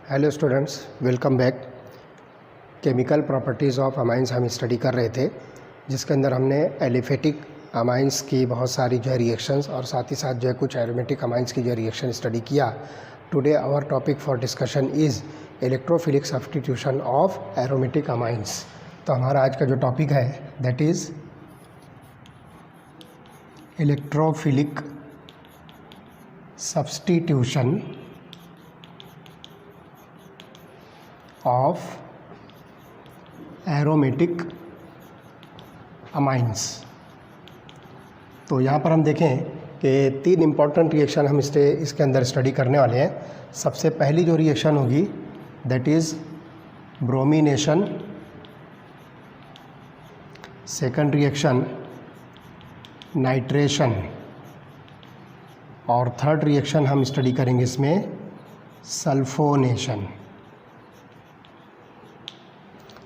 Hello students, welcome back. Chemical properties of amines हम study कर रहे थे, जिसके अंदर हमने एलिफेटिक अमाइंस की बहुत सारी जो है रिएक्शंस और साथ ही साथ जो है कुछ एरोमेटिक अमाइंस की जो रिएक्शन स्टडी किया। Today our topic for discussion is electrophilic substitution of aromatic amines. तो हमारा आज का जो टॉपिक है that is electrophilic substitution of aromatic amines. तो यहाँ पर हम देखें कि तीन इम्पॉर्टेंट रिएक्शन हम इसके अंदर स्टडी करने वाले हैं। सबसे पहली जो रिएक्शन होगी that is bromination, second reaction nitration और थर्ड रिएक्शन हम स्टडी करेंगे इसमें सल्फोनेशन।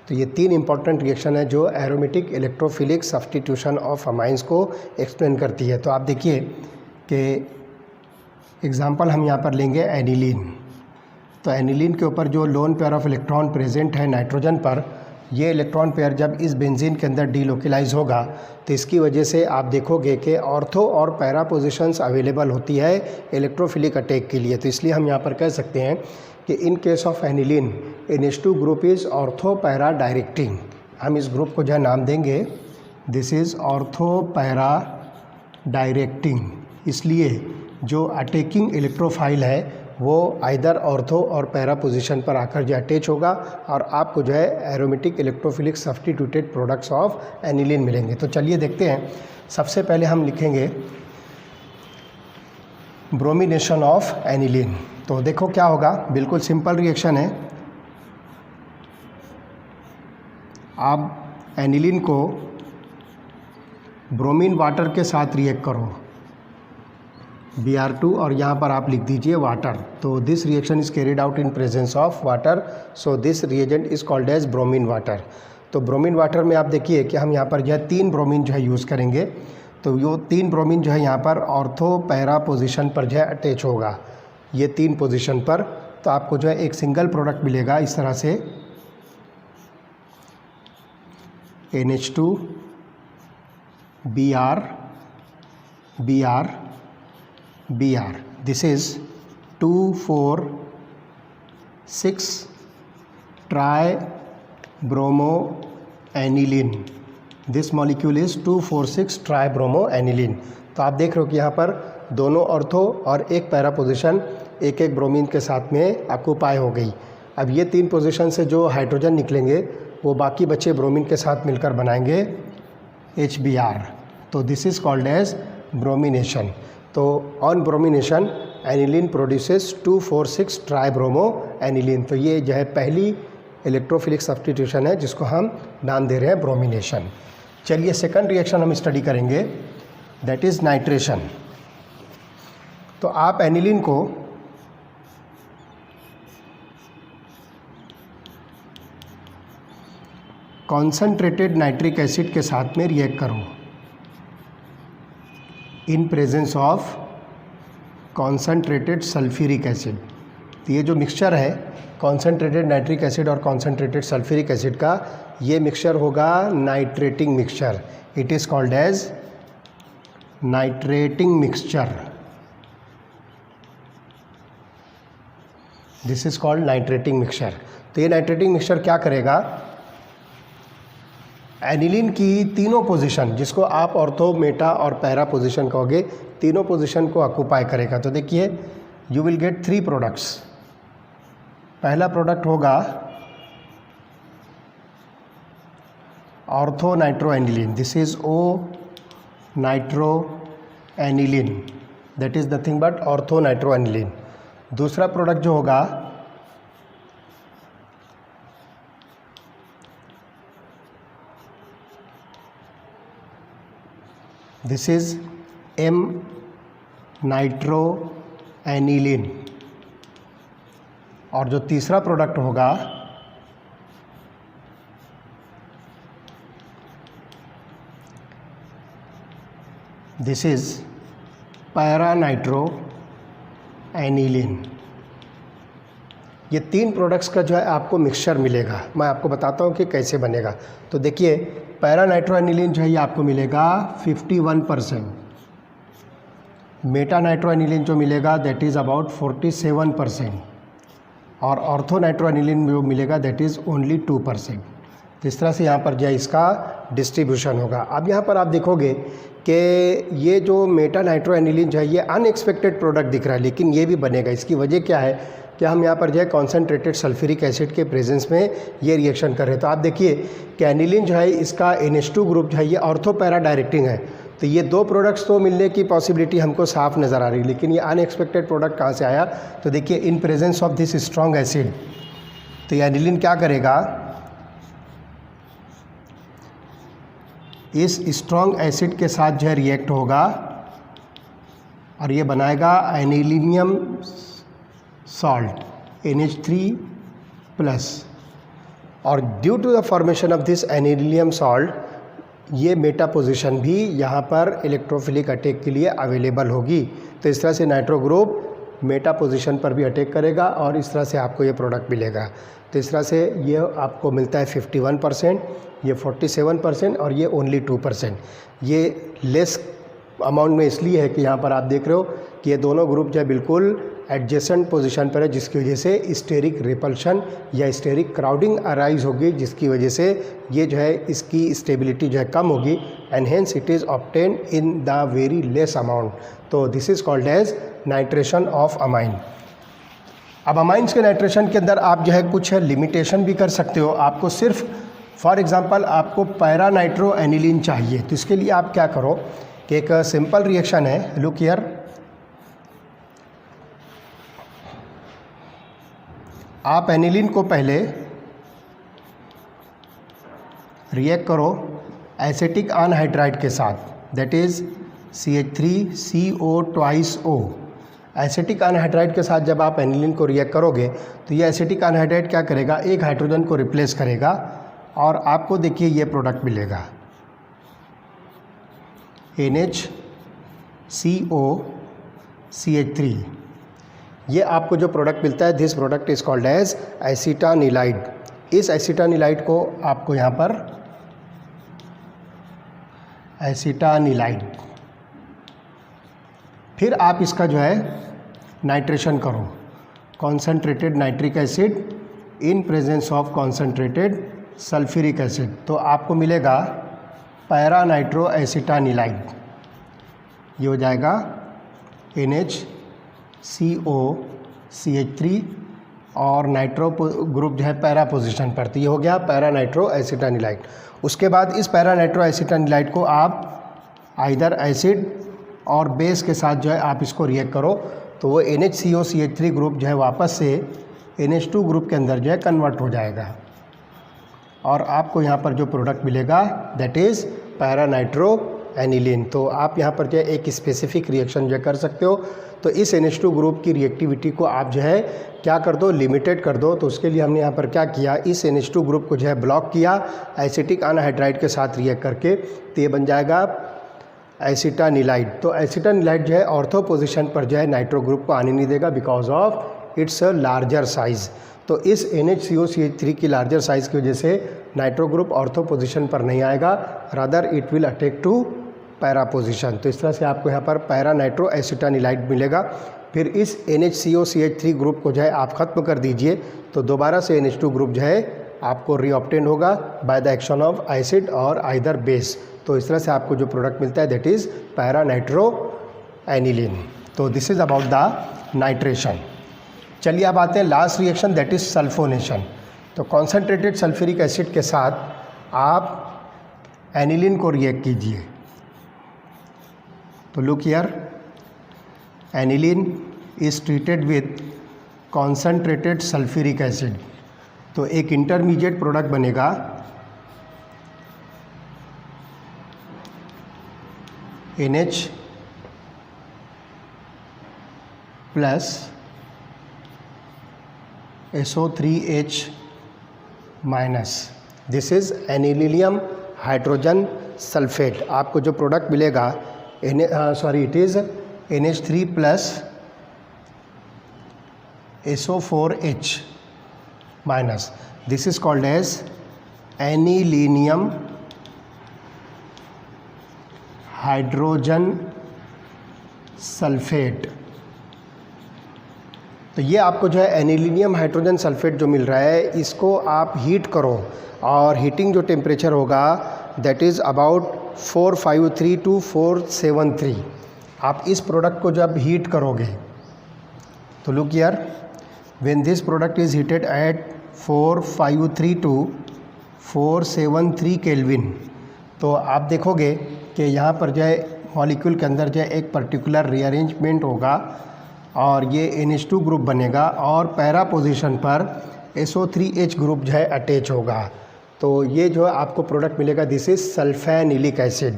तो ये तीन इम्पॉर्टेंट रिएक्शन है जो aromatic electrophilic substitution of amines को एक्सप्लेन करती है। तो आप देखिए कि एग्जांपल हम यहाँ पर लेंगे एनिलीन। तो एनिलीन के ऊपर जो lone pair of electron present है नाइट्रोजन पर, ये इलेक्ट्रॉन पेयर जब इस बेंजीन के अंदर डीलोकलाइज होगा तो इसकी वजह से आप देखोगे कि ऑर्थो और पैरा पोजिशंस अवेलेबल होती है इलेक्ट्रोफिलिक अटैक के लिए। तो इसलिए हम यहाँ पर कह सकते हैं कि in case of aniline NH2 group is ortho para directing. हम इस ग्रुप को जो है नाम देंगे this is ortho para directing. इसलिए जो अटैकिंग इलेक्ट्रोफाइल है वो आइदर ऑर्थो और पैरा पोजीशन पर आकर जो अटैच होगा और आपको जो है aromatic electrophilic substituted products of aniline मिलेंगे। तो चलिए देखते हैं। सबसे पहले हम लिखेंगे ब्रोमिनेशन ऑफ एनिलीन। तो देखो क्या होगा, बिल्कुल सिंपल रिएक्शन है। आप एनिलीन को ब्रोमीन वाटर के साथ रिएक्ट करो Br2 और यहाँ पर आप लिख दीजिए वाटर। तो this reaction is carried out in presence of water, so this reagent is called as bromine water. तो ब्रोमीन वाटर में आप देखिए कि हम यहाँ पर जो है 3 ब्रोमीन जो है यूज़ करेंगे। तो ये 3 ब्रोमीन जो है यहाँ पर ऑर्थो पैरा पोजीशन पर जो है अटैच होगा, ये 3 पोजीशन पर। तो आपको जो है एक सिंगल प्रोडक्ट मिलेगा इस तरह से NH2 Br Br Br। This is 2,4,6 try bromo aniline. This molecule is 2,4,6 tribromoaniline. तो आप देख रहे हो कि यहाँ पर दोनों ऑर्थो और एक पैरा पोजीशन एक एक ब्रोमीन के साथ में ऑक्यूपाई हो गई। अब ये 3 पोजीशन से जो हाइड्रोजन निकलेंगे वो बाकी बचे ब्रोमीन के साथ मिलकर बनाएंगे HBr। तो this is called as bromination. तो on bromination aniline produces 2,4,6 tribromoaniline. तो ये जो है पहली इलेक्ट्रोफिलिक सब्स्टिट्यूशन है जिसको हम नाम दे रहे हैं ब्रोमिनेशन। चलिए सेकंड रिएक्शन हम स्टडी करेंगे दैट इज़ नाइट्रेशन। तो आप एनिलीन को कॉन्सनट्रेटेड नाइट्रिक एसिड के साथ में रिएक्ट करो in presence of concentrated sulphuric acid. तो ये जो मिक्सचर है कॉन्सनट्रेटेड नाइट्रिक एसिड और कॉन्सनट्रेटेड सल्फ्यूरिक एसिड का, ये मिक्सचर होगा nitrating mixture. It is called as nitrating mixture. This is called nitrating mixture. तो ये नाइट्रेटिंग मिक्सचर क्या करेगा, एनिलीन की तीनों पोजीशन जिसको आप ऑर्थो मेटा और पैरा पोजीशन कहोगे, तीनों पोजीशन को ऑक्यूपाई करेगा। तो देखिए यू विल गेट 3 प्रोडक्ट्स। पहला प्रोडक्ट होगा ortho nitro aniline. This is O nitro aniline, that is nothing but ortho nitro aniline. दूसरा प्रोडक्ट जो होगा this is M nitro aniline. और जो तीसरा प्रोडक्ट होगा this is para nitro aniline. ये 3 प्रोडक्ट्स का जो है आपको मिक्सचर मिलेगा। मैं आपको बताता हूँ कि कैसे बनेगा। तो देखिए पैरा नाइट्रोएनिलीन जो है ये आपको मिलेगा 51%, मेटा नाइट्रोएनिलीन जो मिलेगा दैट इज़ अबाउट 47%, और ऑर्थो नाइट्रोएनिलीन जो मिलेगा दैट इज़ ओनली 2%। तो इस तरह से यहाँ पर जो है इसका डिस्ट्रीब्यूशन होगा। अब यहाँ पर आप देखोगे कि ये जो मेटा नाइट्रोएनिलीन जो है ये अनएक्सपेक्टेड प्रोडक्ट दिख रहा है, लेकिन ये भी बनेगा। इसकी वजह क्या है कि हम यहाँ पर जो है कॉन्सेंट्रेटेड सल्फ्यूरिक एसिड के प्रेजेंस में ये रिएक्शन कर रहे हैं। तो आप देखिए कि एनिलीन जो है इसका NH2 ग्रुप जो है ये ऑर्थो पैरा डायरेक्टिंग है। तो ये 2 प्रोडक्ट्स तो मिलने की पॉसिबिलिटी हमको साफ नज़र आ रही है, लेकिन ये अनएक्सपेक्टेड प्रोडक्ट कहाँ से आया? तो देखिए इन presence of this strong acid, तो ये एनिलीन क्या करेगा, इस स्ट्रॉन्ग एसिड के साथ जो है रिएक्ट होगा और ये बनाएगा एनिलीनियम सॉल्ट NH3+, और due to the formation of this anilinium salt ये मेटा पोजीशन भी यहाँ पर इलेक्ट्रोफिलिक अटैक के लिए अवेलेबल होगी। तो इस तरह से नाइट्रो ग्रुप मेटा पोजीशन पर भी अटैक करेगा और इस तरह से आपको ये प्रोडक्ट मिलेगा। तो इस तरह से ये आपको मिलता है 51%, ये 47% और ये ओनली 2%। ये लेस अमाउंट में इसलिए है कि यहाँ पर आप देख रहे हो कि ये दोनों ग्रुप जो है बिल्कुल एडजेसेंट पोजीशन पर है, जिसकी वजह से स्टेरिक रिपल्शन या स्टेरिक क्राउडिंग अराइज होगी, जिसकी वजह से ये जो है इसकी स्टेबिलिटी जो है कम होगी, and hence it is obtained in the very less amount. तो this is called as nitration of amine. अब अमाइंस के नाइट्रेशन के अंदर आप जो है कुछ लिमिटेशन भी कर सकते हो। आपको सिर्फ फॉर एग्जांपल आपको पैरा नाइट्रो एनिलीन चाहिए, तो इसके लिए आप क्या करो कि एक सिंपल रिएक्शन है, लुक हियर, आप एनिलीन को पहले रिएक्ट करो एसिटिक अनहाइड्राइड के साथ, that is CH3CO2O। Acetic anhydride के साथ जब आप एनिलीन को रिएक्ट करोगे तो ये एसिटिक अनहाइड्राइड क्या करेगा, एक हाइड्रोजन को रिप्लेस करेगा और आपको देखिए ये प्रोडक्ट मिलेगा NHCOCH3। ये आपको जो प्रोडक्ट मिलता है this product is called as acetanilide. इस एसिटानिलाइड को आपको यहाँ पर एसिटानिलाइड, फिर आप इसका जो है नाइट्रेशन करो, concentrated nitric acid in presence of concentrated sulphuric acid, तो आपको मिलेगा पैरा नाइट्रो एसिटानिलाइड। ये हो जाएगा NHCOCH3 और नाइट्रो ग्रुप जो है पैरा पोजीशन पर, तो ये हो गया पैरा नाइट्रो एसिटानिलाइड। उसके बाद इस पैरा नाइट्रो एसिटानिलाइड को आप आइदर एसिड और बेस के साथ जो है आप इसको रिएक्ट करो, तो वो NHCOCH3 ग्रुप जो है वापस से NH2 ग्रुप के अंदर जो है कन्वर्ट हो जाएगा और आपको यहाँ पर जो प्रोडक्ट मिलेगा that is para nitro aniline. तो आप यहाँ पर जो है एक स्पेसिफिक रिएक्शन जो है कर सकते हो। तो इस NH2 ग्रुप की रिएक्टिविटी को आप जो है क्या कर दो, लिमिटेड कर दो। तो उसके लिए हमने यहाँ पर क्या किया, इस NH2 ग्रुप को जो है ब्लॉक किया एसिटिक अनहाइड्राइड के साथ रिएक्ट करके, तो ये बन जाएगा एसिटानिलाइड। तो एसिटानिलाइड जो है ऑर्थो पोजीशन पर जो है नाइट्रो ग्रुप को आने नहीं देगा because of it's a larger size. तो इस NHCOCH3 की लार्जर साइज़ की वजह से नाइट्रो ग्रुप ऑर्थो पोजीशन पर नहीं आएगा, rather it will attack to para position. तो इस तरह से आपको यहाँ पर पैरा नाइट्रो एसिटानिलाइड मिलेगा। फिर इस NHCOCH3 ग्रुप को जो है आप ख़त्म कर दीजिए, तो दोबारा से NH2 ग्रुप जो है आपको रीऑब्टेन होगा by the action of acid और आइदर बेस। तो इस तरह से आपको जो प्रोडक्ट मिलता है that is para nitro aniline. तो this is about the nitration. चलिए अब आते हैं last reaction that is sulphonation. तो कॉन्सेंट्रेटेड सल्फ्यूरिक एसिड के साथ आप एनिलीन को रिएक्ट कीजिए। तो look here, aniline is treated with concentrated sulphuric acid. तो एक इंटरमीडिएट प्रोडक्ट बनेगा NH plus SO3H minus, this is anilinium hydrogen sulphate. आपको जो प्रोडक्ट मिलेगा it is NH3 plus SO4H minus, this is called as anilinium hydrogen sulphate. तो ये आपको जो है एनिलीनियम हाइड्रोजन सल्फेट जो मिल रहा है, इसको आप हीट करो और हीटिंग जो टेम्परेचर होगा दैट इज़ अबाउट 453 टू 473। आप इस प्रोडक्ट को जब हीट करोगे तो look here, when this product is heated at 453 to 473 kelvin, तो आप देखोगे कि यहाँ पर जो है मॉलिक्यूल के अंदर जो है एक पर्टिकुलर रीअरेंजमेंट होगा और ये NH2 ग्रुप बनेगा और पैरा पोजीशन पर SO3H ग्रुप जो है अटैच होगा। तो ये जो है आपको प्रोडक्ट मिलेगा, this is sulphanilic acid,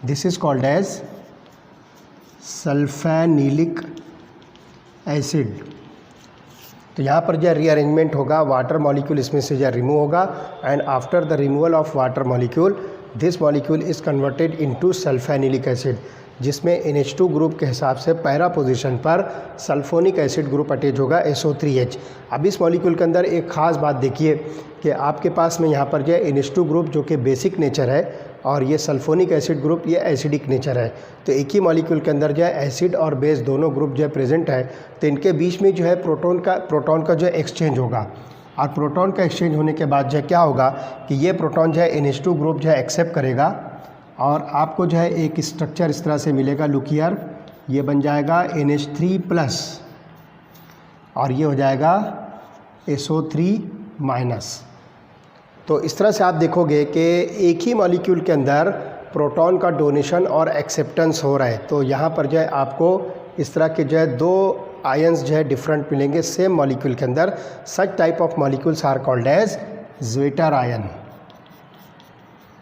this is called as sulphanilic acid. तो यहाँ पर जो रीअरेंजमेंट होगा, वाटर मॉलिक्यूल इसमें से जो रिमूव होगा and after the removal of water molecule this molecule is converted into sulphanilic acid, जिसमें NH2 ग्रुप के हिसाब से पैरा पोजीशन पर सल्फोनिक एसिड ग्रुप अटैच होगा SO3H। अब इस मॉलिक्यूल के अंदर एक ख़ास बात देखिए कि आपके पास में यहाँ पर जो है NH2 ग्रुप जो कि बेसिक नेचर है और ये सल्फोनिक एसिड ग्रुप ये एसिडिक नेचर है। तो एक ही मॉलिक्यूल के अंदर जो है एसिड और बेस दोनों ग्रुप जो है प्रेजेंट है, तो इनके बीच में जो है प्रोटॉन का जो है एक्सचेंज होगा और प्रोटॉन का एक्सचेंज होने के बाद जो है क्या होगा कि ये प्रोटॉन जो है NH2 ग्रुप जो है एक्सेप्ट करेगा और आपको जो है एक स्ट्रक्चर इस तरह से मिलेगा, लुक हियर, ये बन जाएगा NH3 प्लस और ये हो जाएगा SO3 माइनस। तो इस तरह से आप देखोगे कि एक ही मॉलिक्यूल के अंदर प्रोटॉन का डोनेशन और एक्सेप्टेंस हो रहा है। तो यहाँ पर जो है आपको इस तरह के जो है दो आयंस जो है डिफरेंट मिलेंगे सेम मॉलिक्यूल के अंदर। Such type of molecules are called as zwitter ion,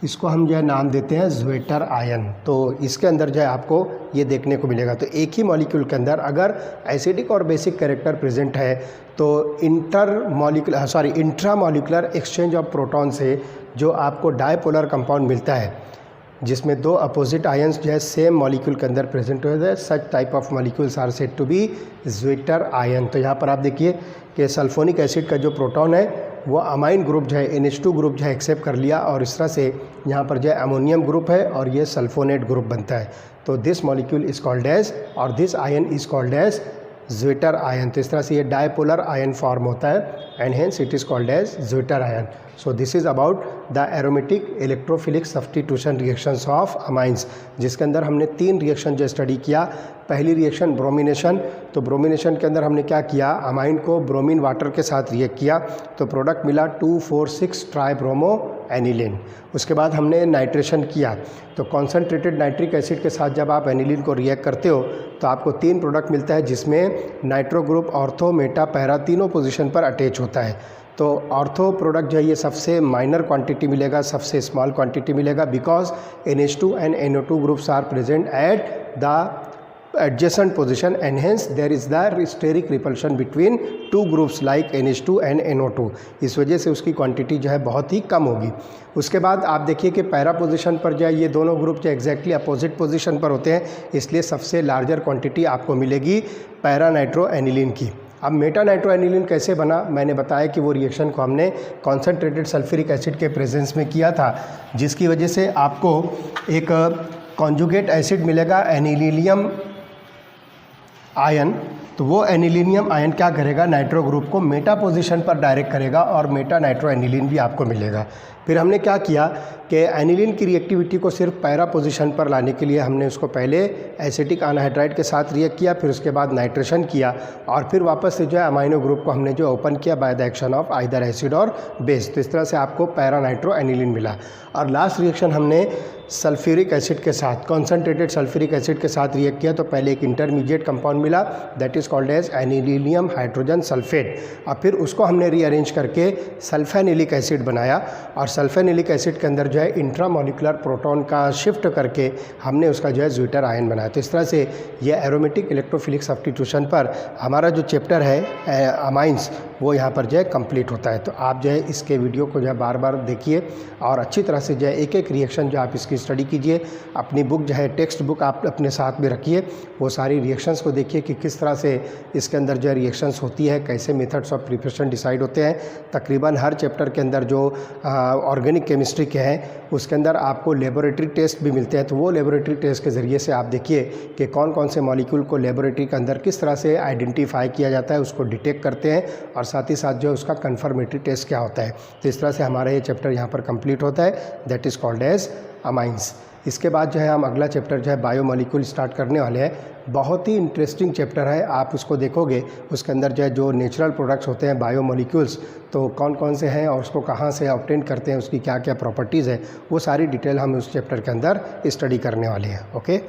इसको हम जो है नाम देते हैं ज्वेटर आयन। तो इसके अंदर जो है आपको ये देखने को मिलेगा। तो एक ही मॉलिक्यूल के अंदर अगर एसिडिक और बेसिक कैरेक्टर प्रेजेंट है तो intra molecular exchange of proton से जो आपको डायपोलर कंपाउंड मिलता है जिसमें दो अपोजिट आयंस जो है सेम मॉलिक्यूल के अंदर प्रेजेंट हो जाए, such type of molecules are said to be zwitter ion. तो यहाँ पर आप देखिए कि सल्फोनिक एसिड का जो प्रोटॉन है वो अमाइन ग्रुप जो है NH2 ग्रुप जो है एक्सेप्ट कर लिया और इस तरह से यहाँ पर जो है अमोनियम ग्रुप है और ये सल्फोनेट ग्रुप बनता है। तो this molecule is called as और this ion is called as zwitter ion. तो इस तरह से ये डायपोलर आयन फॉर्म होता है and hence it is called as zwitter ion. So this is about the aromatic electrophilic substitution reactions of amines, जिसके अंदर हमने 3 रिएक्शन जो स्टडी किया। पहली रिएक्शन ब्रोमिनेशन, तो ब्रोमिनेशन के अंदर हमने क्या किया, अमाइन को ब्रोमीन वाटर के साथ रिएक्ट किया तो प्रोडक्ट मिला 2,4,6 ट्राइब्रोमो एनिलीन। उसके बाद हमने नाइट्रेशन किया, तो कॉन्सेंट्रेटेड नाइट्रिक एसिड के साथ जब आप एनिलीन को रिएक्ट करते हो तो आपको 3 प्रोडक्ट मिलता है जिसमें nitro group, ortho, Meta, para तीनों पोजीशन पर अटैच होता है। तो ऑर्थो प्रोडक्ट जो है ये सबसे माइनर क्वांटिटी मिलेगा, सबसे स्मॉल क्वांटिटी मिलेगा because NH2 and NO2 groups are present at the adjacent position and hence there is the steric repulsion between two groups like NH2 and NO2। इस वजह से उसकी क्वांटिटी जो है बहुत ही कम होगी। उसके बाद आप देखिए कि पैरा पोजीशन पर जो है ये दोनों ग्रुप जो एग्जैक्टली अपोजिट पोजीशन पर होते हैं, इसलिए सबसे लार्जर क्वांटिटी आपको मिलेगी पैरा नाइट्रो एनिलीन की। अब मेटा नाइट्रो एनिलीन कैसे बना, मैंने बताया कि वो रिएक्शन को हमने कॉन्सेंट्रेटेड सल्फ्यूरिक एसिड के प्रेजेंस में किया था, जिसकी वजह से आपको एक कॉन्जुगेट एसिड मिलेगा एनिलीनियम आयन। तो वो एनिलीनियम आयन क्या करेगा, नाइट्रो ग्रुप को मेटा पोजीशन पर डायरेक्ट करेगा और मेटा नाइट्रो एनिलीन भी आपको मिलेगा। फिर हमने क्या किया कि एनिलीन की रिएक्टिविटी को सिर्फ पैरा पोजीशन पर लाने के लिए हमने उसको पहले एसिटिक अनहाइड्राइड के साथ रिएक्ट किया, फिर उसके बाद नाइट्रेशन किया और फिर वापस से जो है अमाइनो ग्रुप को हमने जो ओपन किया bye the action of either acid और बेस। तो इस तरह से आपको पैरा नाइट्रो एनिलीन मिला। और लास्ट रिएक्शन हमने सल्फ्यूरिक एसिड के साथ, कॉन्सेंट्रेटेड सल्फ्यूरिक एसिड के साथ रिएक्ट किया तो पहले एक इंटरमीडिएट कंपाउंड मिला that is called as anilinium hydrogen sulphate. और फिर उसको हमने रीअरेंज करके सल्फेनिलिक एसिड बनाया और सल्फेनिलिक एसिड के अंदर जो है इंट्रामोलिकुलर प्रोटॉन का शिफ्ट करके हमने उसका जो है ज्वेटर आयन बनाया। तो इस तरह से ये एरोमेटिक इलेक्ट्रोफिलिक सब्स्टिट्यूशन पर हमारा जो चैप्टर है अमाइंस वो यहाँ पर जो है कंप्लीट होता है। तो आप जो है इसके वीडियो को जो है बार बार देखिए और अच्छी तरह से जो है एक एक रिएक्शन जो आप इसकी स्टडी कीजिए। अपनी बुक जो है टेक्स्ट बुक आप अपने साथ में रखिए, वो सारी रिएक्शंस को देखिए कि किस तरह से इसके अंदर जो है रिएक्शंस होती है, कैसे मेथड्स ऑफ प्रिपरेशन डिसाइड होते हैं। तकरीबन हर चैप्टर के अंदर जो ऑर्गेनिक केमिस्ट्री के हैं उसके अंदर आपको लेबोरेटरी टेस्ट भी मिलते हैं। तो वो लेबोरेटरी टेस्ट के ज़रिए से आप देखिए कि कौन कौन से मॉलिक्यूल को लेबोरेटरी के अंदर किस तरह से आइडेंटिफाई किया जाता है, उसको डिटेक्ट करते हैं और साथ ही साथ जो है उसका कन्फर्मेटरी टेस्ट क्या होता है। तो इस तरह से हमारा ये चैप्टर यहाँ पर कंप्लीट होता है, that is called as amines. इसके बाद जो है हम अगला चैप्टर जो है बायोमॉलिक्यूल स्टार्ट करने वाले हैं। बहुत ही इंटरेस्टिंग चैप्टर है, आप उसको देखोगे उसके अंदर जो है जो नेचुरल प्रोडक्ट्स होते हैं बायोमॉलिक्यूल्स, तो कौन कौन से हैं और उसको कहाँ से ऑब्टेन करते हैं, उसकी क्या क्या प्रॉपर्टीज़ है, वो सारी डिटेल हम उस चैप्टर के अंदर स्टडी करने वाले हैं। ओके।